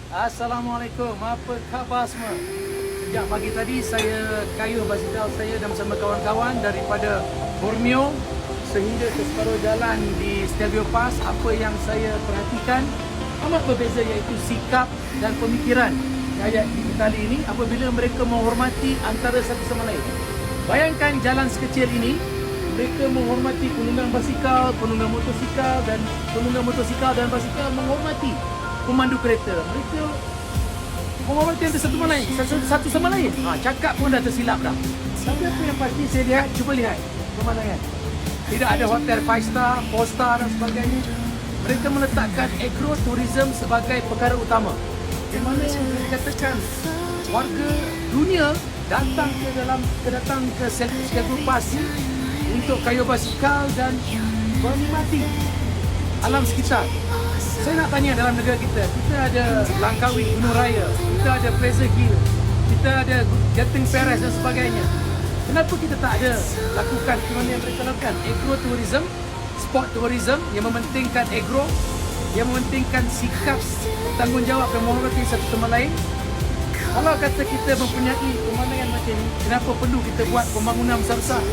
Assalamualaikum, apa khabar semua? Sejak pagi tadi saya kayuh basikal saya dan bersama kawan-kawan daripada Borneo sehingga ke separuh jalan di Stelvio Pass. Apa yang saya perhatikan amat berbeza, iaitu sikap dan pemikiran rakyat di Itali ini apabila mereka menghormati antara satu sama lain. Bayangkan jalan sekecil ini, mereka menghormati penunggang basikal, penunggang motosikal dan basikal menghormati pemandu kereta. Mereka menghormati antara satu sama lain. Cakap pun dah tersilap dah. Tapi apa yang pasti saya lihat, cuba lihat pemandangan. Tidak ada hotel 5 star, 4 star dan sebagainya. Mereka meletakkan agrotourism sebagai perkara utama. Di mana yang dikatakan warga dunia datang ke Stelvio Pass untuk kayuh basikal dan menikmati alam sekitar. Saya nak tanya, dalam negara kita ada Langkawi, Gunung Raya, kita ada Fraser Hill, kita ada Genting Perez dan sebagainya. Kenapa kita tak ada lakukan seperti yang mereka lakukan? Agrotourism, sport tourism yang mementingkan agro, yang mementingkan sikap tanggungjawab dan menghormati satu sama lain. Kalau kata kita mempunyai pemandangan macam ini, kenapa perlu kita buat pembangunan besar-besar?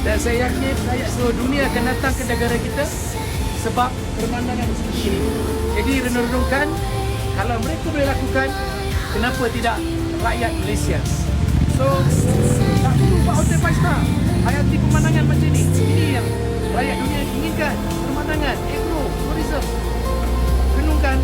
Dan saya yakin rakyat seluruh dunia akan datang ke negara kita sebab pemandangan seperti ini. Jadi renung-renungkan, kalau mereka boleh lakukan, kenapa tidak rakyat Malaysia? So, tak perlu buat hotel 5 star. Hayati pemandangan macam ini. Ini yang rakyat dunia inginkan. Pemandangan, agro, tourism. Renungkan.